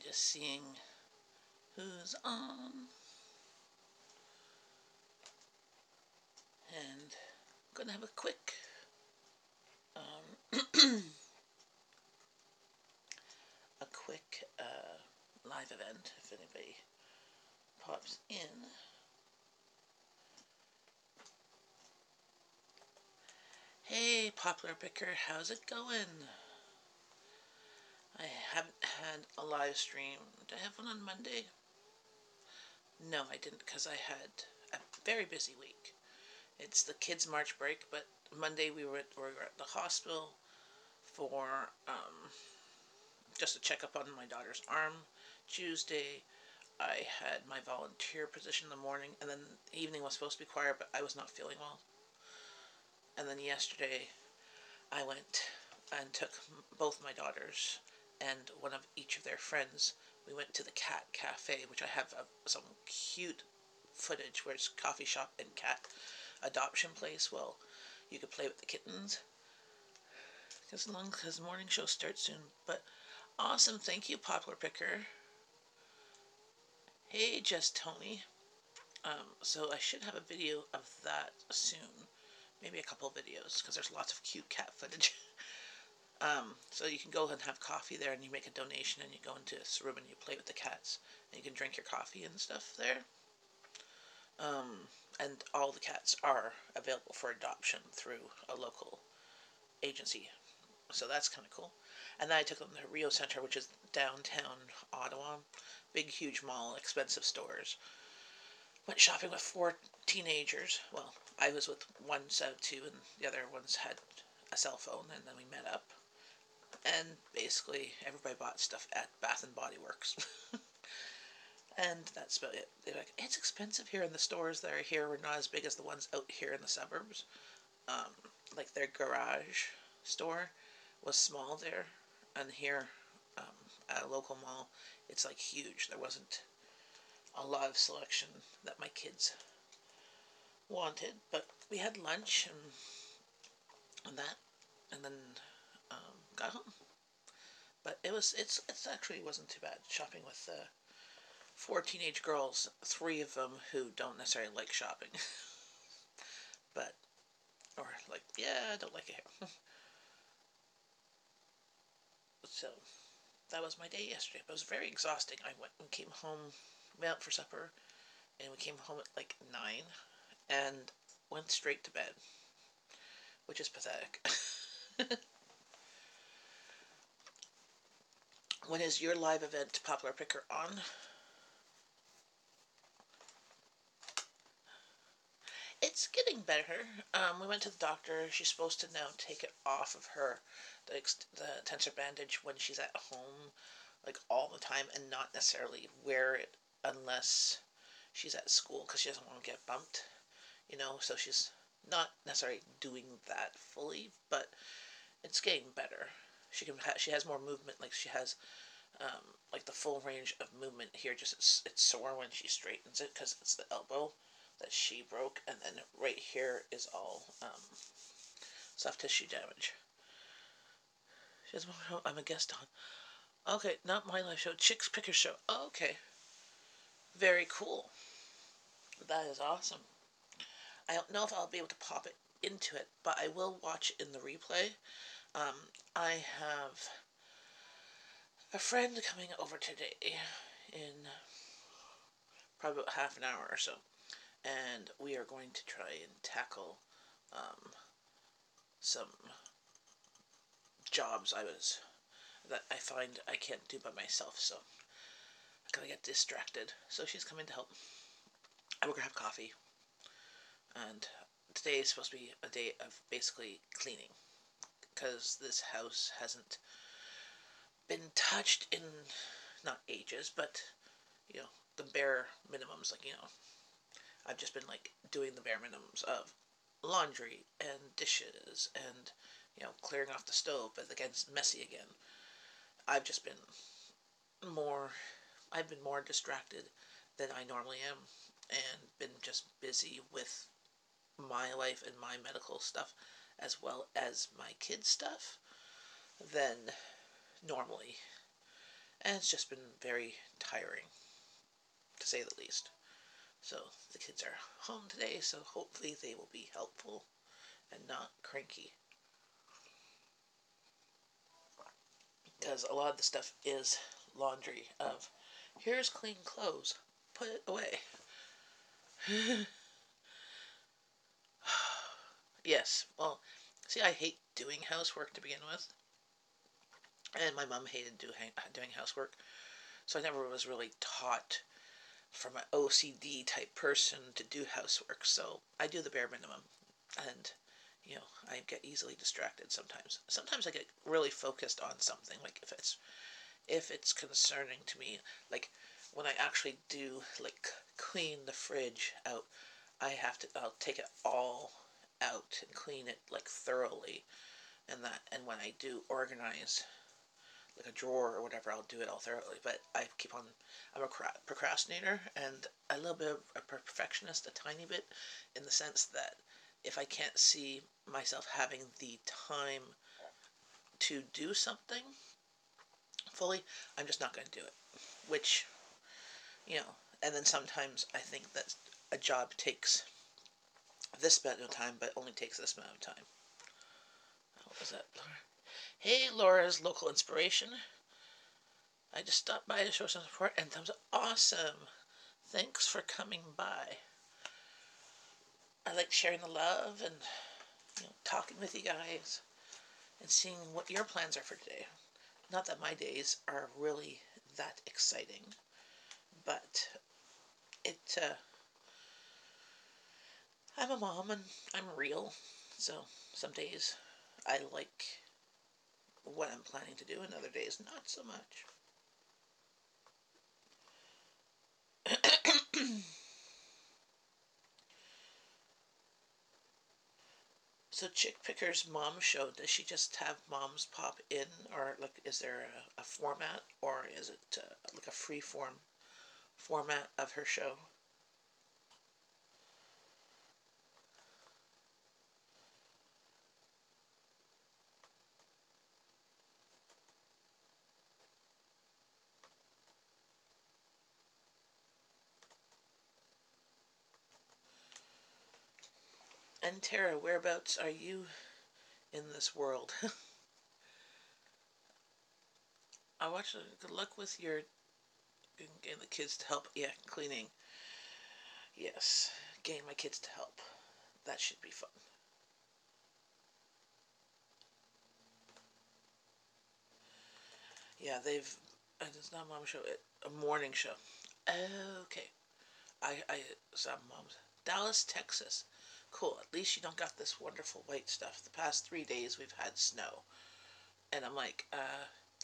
Just seeing who's on. And I'm going to have a quick a quick live event if anybody pops in. Hey, Popular Picker, how's it going? I haven't had a live stream. Did I have one on Monday? No, I didn't because I had a very busy week. It's the kids' March break, but Monday we were at the hospital for just a checkup on my daughter's arm. Tuesday I had my volunteer position in the morning, and then the evening was supposed to be choir, but I was not feeling well. And then yesterday I went and took both my daughters and one of each of their friends. We went to the cat cafe, which I have some cute footage where it's coffee shop and cat adoption place. Well, you could play with the kittens as long as the morning show starts soon. But awesome, thank you, Popular Picker. Hey, Just Tony. So I should have a video of that soon. Maybe a couple of videos, because there's lots of cute cat footage. So you can go and have coffee there, and you make a donation, and you go into this room and you play with the cats, and you can drink your coffee and stuff there. And all the cats are available for adoption through a local agency, so that's kind of cool. And then I took them to Rio Center, which is downtown Ottawa, big huge mall, expensive stores. Went shopping with 4 teenagers. Well, I was with one set of 2, and the other ones had a cell phone, and then we met up. And basically, everybody bought stuff at Bath and Body Works. And that's about it. They're like, it's expensive here, in the stores that are here are not as big as the ones out here in the suburbs. Like their garage store was small there, and here at a local mall, it's like huge. There wasn't a lot of selection that my kids wanted, but we had lunch and that, and then got home. But it's actually wasn't too bad shopping with 4 teenage girls, 3 of them who don't necessarily like shopping, but or like, yeah, I don't like it here. So that was my day yesterday. But it was very exhausting. I went and came home, went out for supper, and we came home at like 9 and went straight to bed, which is pathetic. When is your live event, Popular Picker, on? It's getting better. We went to the doctor. She's supposed to now take it off of her, the tensor bandage, when she's at home, like all the time, and not necessarily wear it unless she's at school, because she doesn't want to get bumped, so she's not necessarily doing that fully, but it's getting better. She has more movement, like she has like the full range of movement here. Just it's sore when she straightens it because it's the elbow that she broke, and then right here is all soft tissue damage. She has more. I'm a guest on. Okay, not my live show, Chicks Picker Show. Oh, okay, very cool. That is awesome. I don't know if I'll be able to pop it into it, but I will watch in the replay. I have a friend coming over today in probably about half an hour or so, and we are going to try and tackle some jobs that I find I can't do by myself, so I'm gonna get distracted. So she's coming to help. We're gonna have coffee, and today is supposed to be a day of basically cleaning, because this house hasn't been touched in not ages, but the bare minimums. Like, I've just been like doing the bare minimums of laundry and dishes and clearing off the stove, but again it's messy again. I've just been more I've been more distracted than I normally am, and been just busy with my life and my medical stuff as well as my kids' stuff than normally. And it's just been very tiring, to say the least. So the kids are home today, so hopefully they will be helpful and not cranky. Because a lot of the stuff is laundry of, here's clean clothes, put it away. Yes, well, see, I hate doing housework to begin with. And my mom hated doing housework. So I never was really taught from an OCD type person to do housework. So I do the bare minimum. And, I get easily distracted sometimes. Sometimes I get really focused on something. Like if it's concerning to me, like when I actually do like clean the fridge out, I'll take it all out and clean it like thoroughly, and when I do organize like a drawer or whatever, I'll do it all thoroughly. But I'm a procrastinator and a little bit of a perfectionist, a tiny bit, in the sense that if I can't see myself having the time to do something fully, I'm just not going to do it. Which, and then sometimes I think that a job takes this amount of time, but only takes this amount of time. What was that, Laura? Hey, Laura's local inspiration. I just stopped by to show some support, and thumbs up. Awesome. Thanks for coming by. I like sharing the love and talking with you guys and seeing what your plans are for today. Not that my days are really that exciting, but it. I'm a mom and I'm real, so some days I like what I'm planning to do, and other days not so much. So Chick Picker's mom show, does she just have moms pop in, or like is there a format, or is it like a free format of her show? And Tara, whereabouts are you in this world? I watch. Good luck with your getting the kids to help. Yeah, cleaning. Yes, getting my kids to help. That should be fun. Yeah, they've. It's not a mom show. A morning show. Okay. I saw moms. Dallas, Texas. Cool. At least you don't got this wonderful white stuff. The past 3 days we've had snow, and I'm like,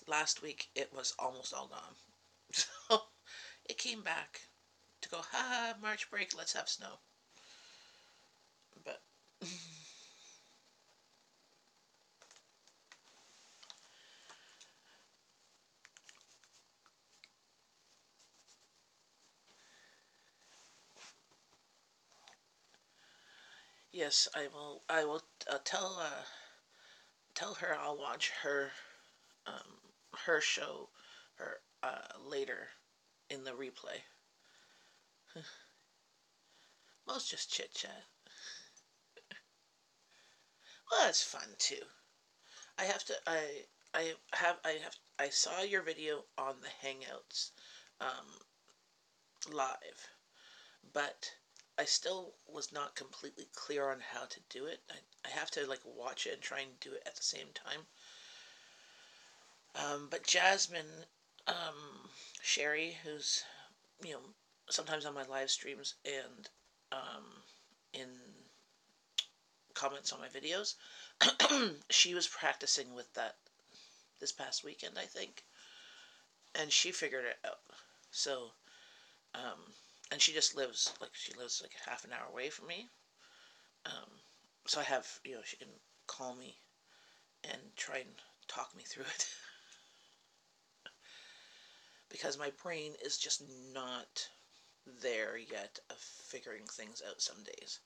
last week it was almost all gone. So it came back to go, ha, March break, let's have snow. But yes, I will. I will tell her I'll watch um, her show her later in the replay. Most just chit chat. Well, that's fun too. I have to. I saw your video on the Hangouts um, live, but I still was not completely clear on how to do it. I have to like watch it and try and do it at the same time. But Jasmine, Sherry, who's you know sometimes on my live streams and in comments on my videos, she was practicing with that this past weekend, I think, and she figured it out. So, um, and she lives like half an hour away from me. Um, so I have she can call me and try and talk me through it because my brain is just not there yet of figuring things out some days.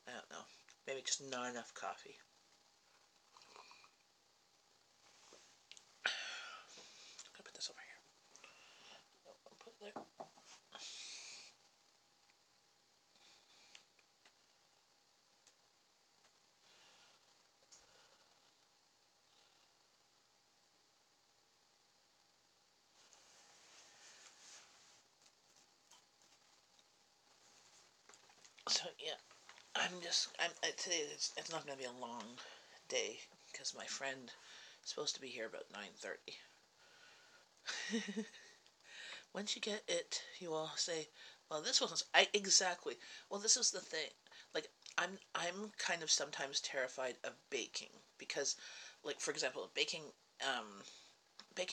I don't know. Maybe just not enough coffee. I'm gonna put this over here. So yeah, today. It's not going to be a long day because my friend is supposed to be here about 9:30. Once you get it, you will say, "Well, this wasn't exactly." Well, this is the thing. Like, I'm kind of sometimes terrified of baking because, like, for example, baking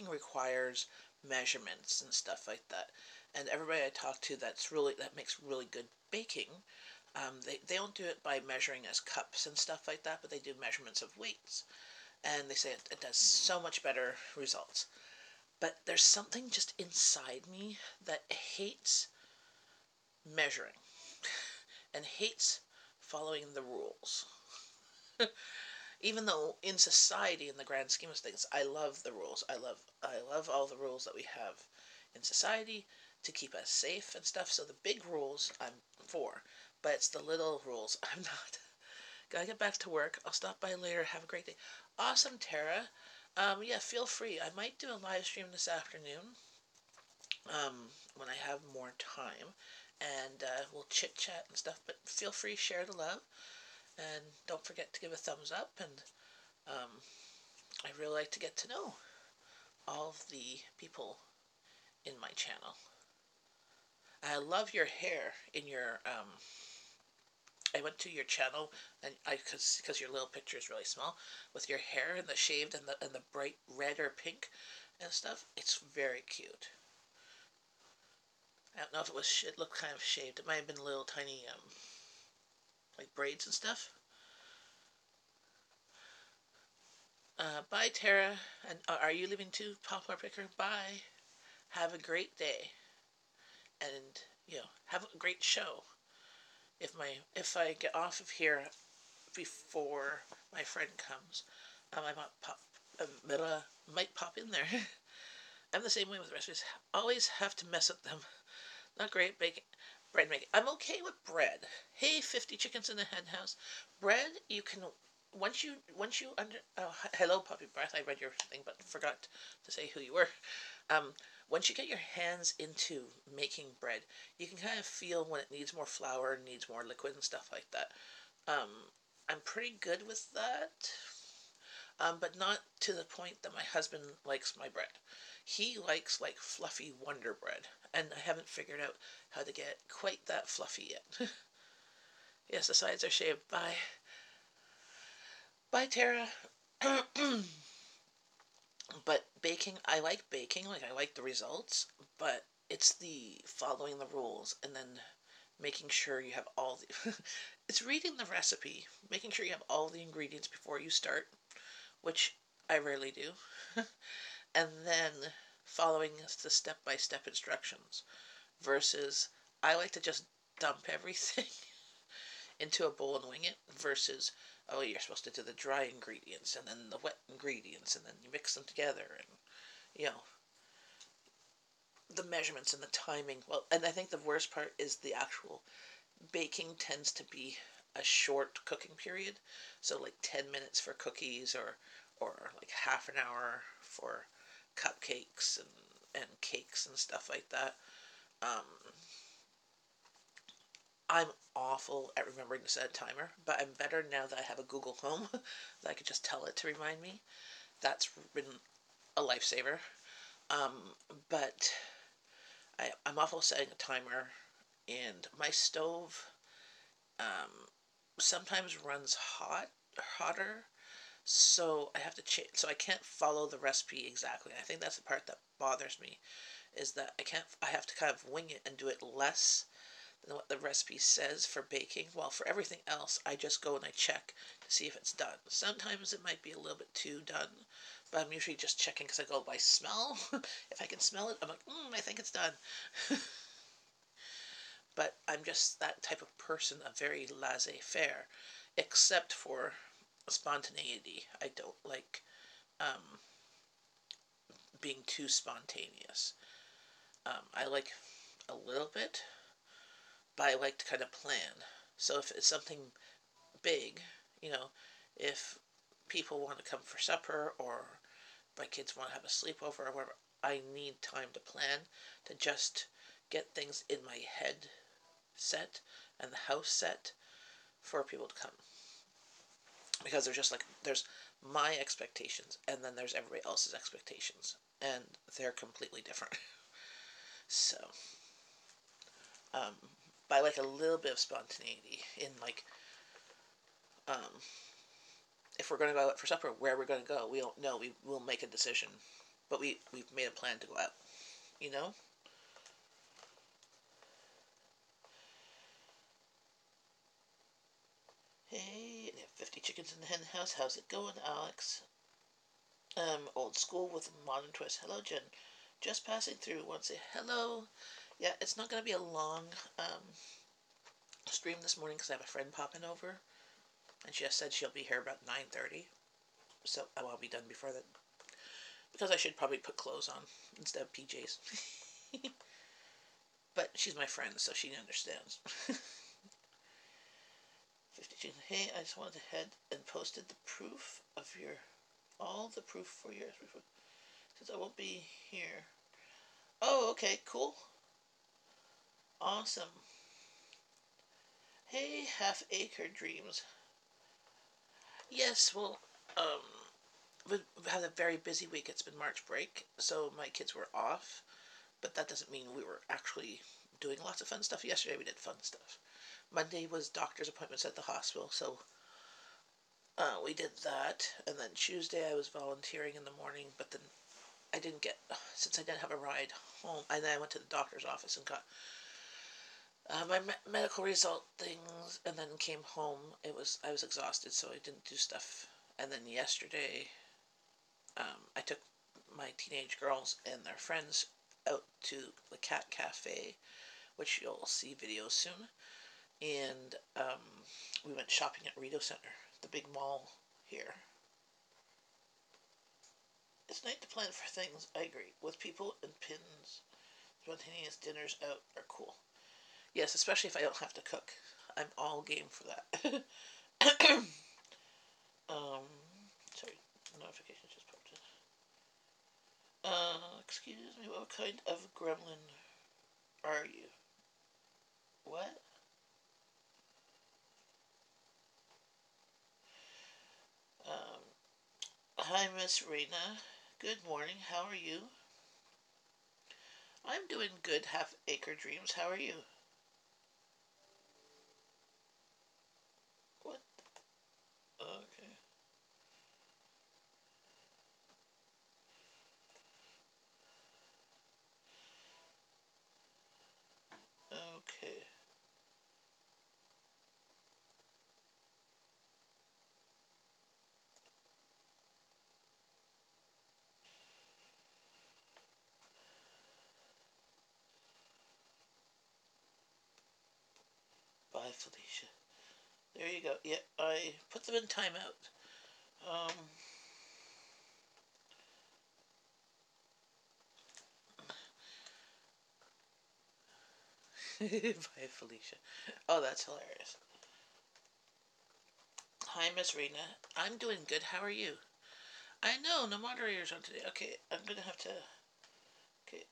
requires measurements and stuff like that. And everybody I talk to that makes really good baking, they don't do it by measuring as cups and stuff like that, but they do measurements of weights, and they say it does so much better results. But there's something just inside me that hates measuring and hates following the rules. Even though in society, in the grand scheme of things, I love the rules. I love all the rules that we have in society to keep us safe and stuff. So the big rules I'm for, but it's the little rules I'm not. Gotta get back to work. I'll stop by later. Have a great day. Awesome, Tara. Yeah, feel free. I might do a live stream this afternoon, when I have more time, and we'll chit chat and stuff. But feel free, share the love, and don't forget to give a thumbs up. And um, I really like to get to know all of the people in my channel. I love your hair in your. I went to your channel and because your little picture is really small with your hair and the shaved and the bright red or pink and stuff. It's very cute. I don't know if it looked kind of shaved. It might have been little tiny like braids and stuff. Bye, Tara. And are you leaving too, Poplar Picker? Bye. Have a great day, and have a great show. If I get off of here before my friend comes, I might pop in there. I'm the same way with recipes. Always have to mess with them. Not great baking. Bread making. I'm okay with bread. Hey, 50 chickens in the hen house. Bread, you can once you under. Oh, hello, Puppy Breath. I read your thing, but forgot to say who you were. Um, Once you get your hands into making bread, you can kind of feel when it needs more flour, needs more liquid, and stuff like that. Um, I'm pretty good with that, but not to the point that my husband likes my bread. He likes like fluffy Wonder Bread, and I haven't figured out how to get quite that fluffy yet. Yes, the sides are shaved. Bye. Bye, Tara. But baking, I like baking, like I like the results, but it's the following the rules and then making sure you have all the. It's reading the recipe, making sure you have all the ingredients before you start, which I rarely do, and then following the step by step instructions versus I like to just dump everything into a bowl and wing it versus oh you're supposed to do the dry ingredients and then the wet ingredients and then you mix them together and you know the measurements and the timing. Well, and I think the worst part is the actual baking tends to be a short cooking period, so like 10 minutes for cookies or like half an hour for cupcakes and cakes and stuff like that. um, I'm awful at remembering to set a timer, but I'm better now that I have a Google Home that I could just tell it to remind me. That's been a lifesaver. Um, but I'm awful setting a timer, and my stove um, sometimes runs hotter, so I have to change. So I can't follow the recipe exactly. I think that's the part that bothers me is that I can't. I have to kind of wing it and do it less than what the recipe says for baking. Well, for everything else, I just go and I check to see if it's done. Sometimes it might be a little bit too done, but I'm usually just checking because I go by smell. If I can smell it, I'm like, I think it's done. But I'm just that type of person, a very laissez-faire, except for spontaneity. I don't like um, being too spontaneous. I like a little bit, but I like to kind of plan. So if it's something big, you know, if people want to come for supper or my kids want to have a sleepover or whatever, I need time to plan to just get things in my head set and the house set for people to come. Because there's my expectations and then there's everybody else's expectations and they're completely different. So, um, but I like a little bit of spontaneity in like, um, if we're going to go out for supper, where we're going to go, we don't know. Will make a decision, but we've made a plan to go out. You know. Hey, 50 chickens in the hen house. How's it going, Alex? Old school with a modern twist. Hello, Jen. Just passing through. Want to say hello? Yeah, it's not going to be a long stream this morning because I have a friend popping over, and she just said she'll be here about 9:30. So I will be done before that because I should probably put clothes on instead of PJs. But she's my friend, so she understands. 52. Hey, I just wanted to head and posted the proof of your all the proof for your since I won't be here. Oh, okay, cool. Awesome. Hey, half acre dreams. Yes, well, we've had a very busy week. It's been March break, so my kids were off, but that doesn't mean we were actually doing lots of fun stuff. Yesterday we did fun stuff. Monday was doctor's appointments at the hospital, so we did that. And then Tuesday I was volunteering in the morning, but then I didn't get, since I didn't have a ride home, and then I went to the doctor's office and got my medical result things, and then came home. I was exhausted, so I didn't do stuff. And then yesterday, I took my teenage girls and their friends out to the cat cafe, which you'll see videos soon. And we went shopping at Rito Center, the big mall here. It's nice to plan for things, I agree, with people and pins. Spontaneous dinners out are cool. Yes, especially if I don't have to cook. I'm all game for that. um, sorry, notifications just popped in. Excuse me, what kind of gremlin are you? What? Um, Hi, Miss Rena. Good morning. How are you? I'm doing good, Half Acre Dreams. How are you? What? Okay. Okay. Bye, Felicia. There you go. Yeah, I put them in timeout. Um, Bye, Felicia. Oh, that's hilarious. Hi, Miss Rena. I'm doing good. How are you? I know, no moderators on today. Okay, I'm gonna have to. Okay.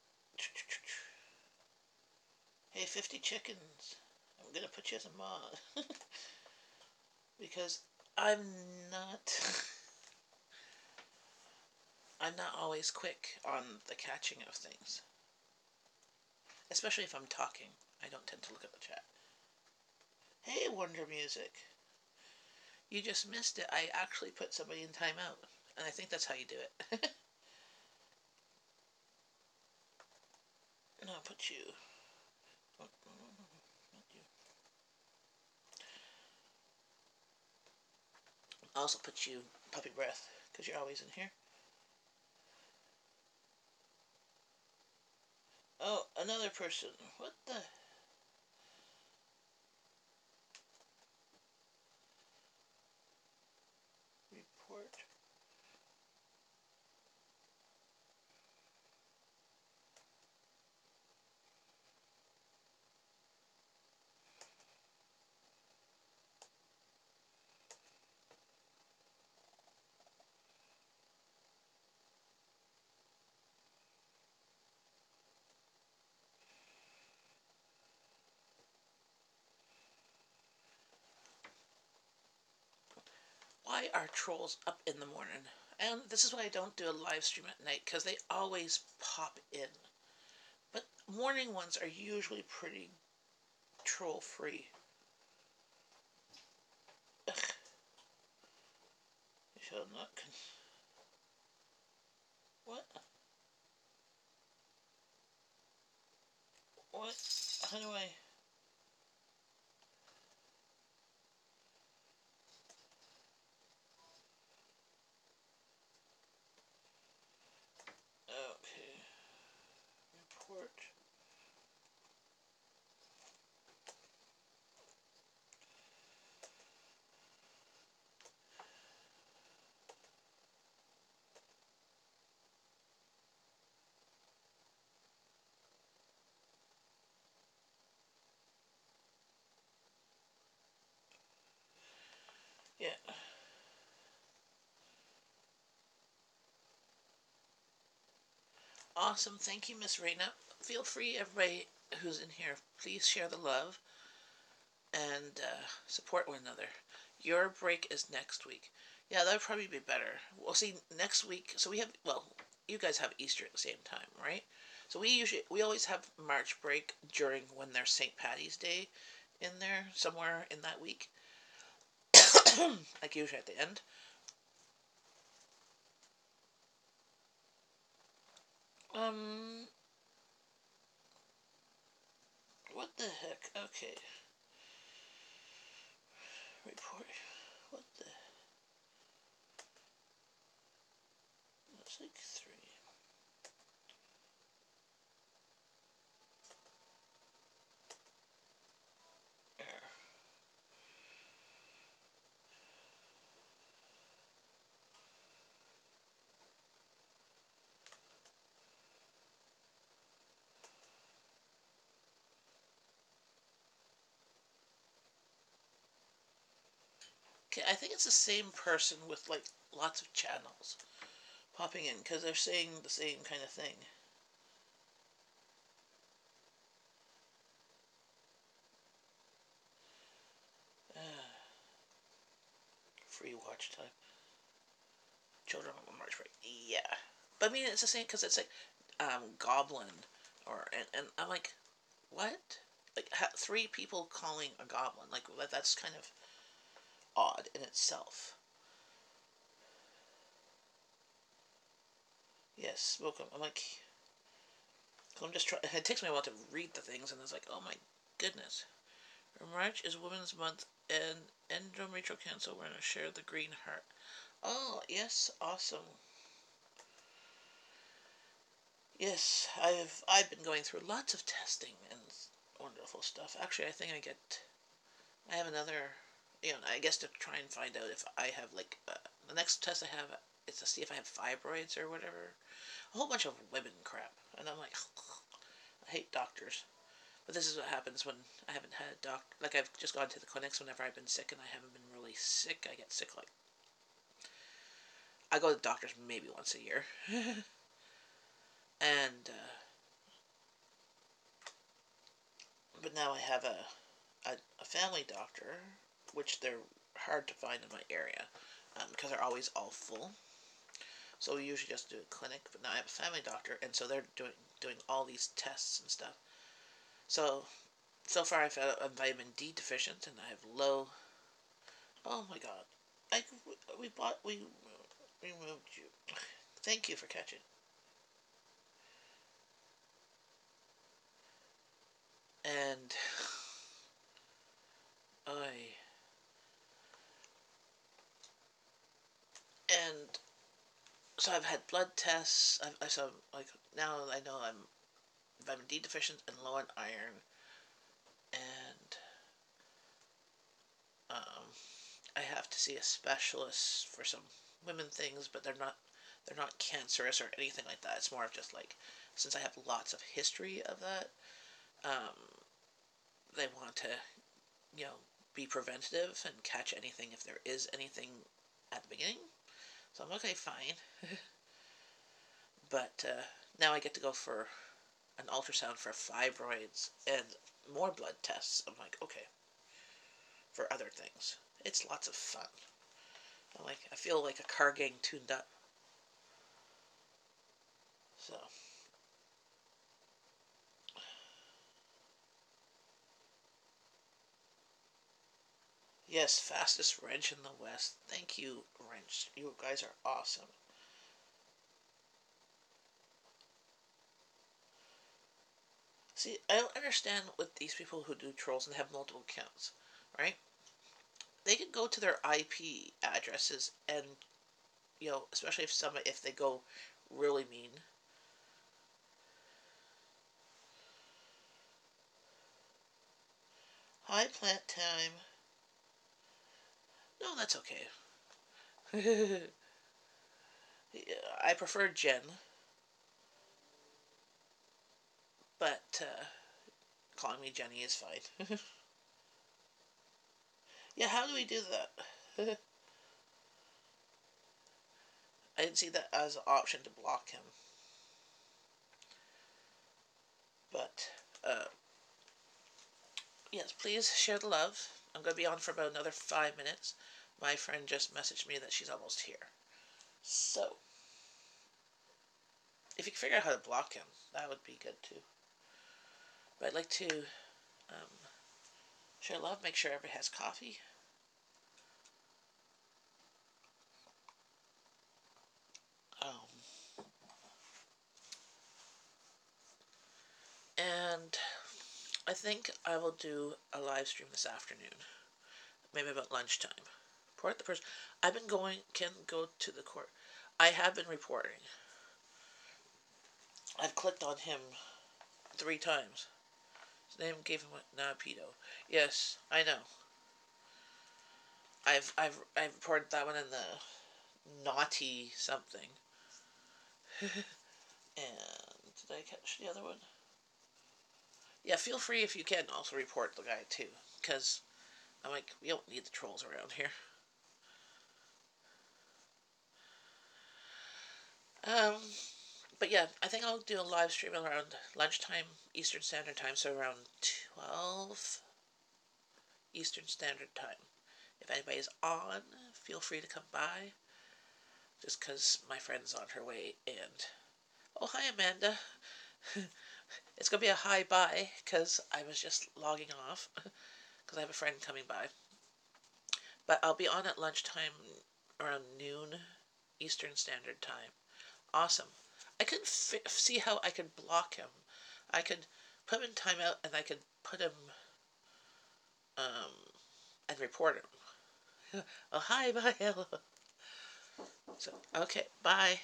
Hey, 50 chickens. I'm gonna put you as a mod. Because I'm not. I'm not always quick on the catching of things. Especially if I'm talking. I don't tend to look at the chat. Hey, Wonder Music. You just missed it. I actually put somebody in timeout. And I think that's how you do it. No, I'll put you. I'll also put you puppy breath because you're always in here. Oh, another person. What the? Report. why are trolls up in the morning? And this is why I don't do a live stream at night, because they always pop in. But morning ones are usually pretty troll free. Ugh. I shall not. What? What? How do I? Okay. Report. Yeah. Awesome. Thank you, Miss Reina. Feel free, everybody who's in here, please share the love and support one another. Your break is next week. Yeah, that would probably be better. We'll see next week. So we have, well, you guys have Easter at the same time, right? So we always have March break during when there's St. Patty's Day in there, somewhere in that week. Like usually at the end. Um, what the heck? Okay. Report. What the? Looks like 3. Error. Okay, I think it's the same person with like lots of channels popping in because they're saying the same kind of thing. Free watch time. Children on March break. Yeah, but I mean it's the same because it's like goblin or and I'm like, what? Like 3 people calling a goblin, like that's kind of odd in itself. Yes, welcome. I'm like, I'm just trying. It takes me a while to read the things, and it's like, oh my goodness. March is Women's Month, and endometrial cancer. We're gonna share the green heart. Oh yes, awesome. Yes, I've been going through lots of testing and wonderful stuff. Actually, I think I have another. I guess to try and find out if I have like the next test I have is to see if I have fibroids or whatever. A whole bunch of women crap, and I'm like, I hate doctors. But this is what happens when I haven't had a doctor. Like I've just gone to the clinics whenever I've been sick, and I haven't been really sick. I get sick like I go to the doctors maybe once a year, and but now I have a family doctor, which they're hard to find in my area because they're always all full. So we usually just do a clinic, but now I have a family doctor, and so they're doing all these tests and stuff. So far I found I'm vitamin D deficient, and I have low. Oh my god! I we removed you. Thank you for catching. And I and so I've had blood tests. I saw like now I know I'm vitamin D deficient and low in iron, and um, I have to see a specialist for some women things, but they're not cancerous or anything like that. It's more of just like since I have lots of history of that, um, they want to you know be preventative and catch anything if there is anything at the beginning. So I'm okay, fine. But now I get to go for an ultrasound for fibroids and more blood tests. I'm like, okay, for other things. It's lots of fun. I feel like a car getting tuned up. So, yes, fastest wrench in the West. Thank you, wrench. You guys are awesome. See, I don't understand with these people who do trolls and have multiple accounts, right? They can go to their IP addresses and, especially if they go really mean. Hi, plant time. No, that's okay. I prefer Jen, but calling me Jenny is fine. Yeah, how do we do that? I didn't see that as an option to block him. But, yes, please share the love. I'm going to be on for about another 5 minutes. My friend just messaged me that she's almost here. So, if you can figure out how to block him, that would be good too. But I'd like to um, share love, make sure everybody has coffee. And I think I will do a live stream this afternoon, maybe about lunchtime. Report the person. I've been can go to the court. I have been reporting. I've clicked on him 3 times. His name gave him a pedo. Yes, I know. I've reported that one in the naughty something. And did I catch the other one? Yeah, feel free if you can also report the guy too, because I'm like, we don't need the trolls around here. Um, but yeah, I think I'll do a live stream around lunchtime Eastern Standard Time, so around 12 Eastern Standard Time. If anybody's on, feel free to come by. Just because my friend's on her way, and oh hi Amanda. It's gonna be a hi bye because I was just logging off because I have a friend coming by. But I'll be on at lunchtime around noon Eastern Standard Time. Awesome. I couldn't see how I could block him. I could put him in timeout and I could put him um, and report him. Oh, hi, bye, hello. So, okay, bye.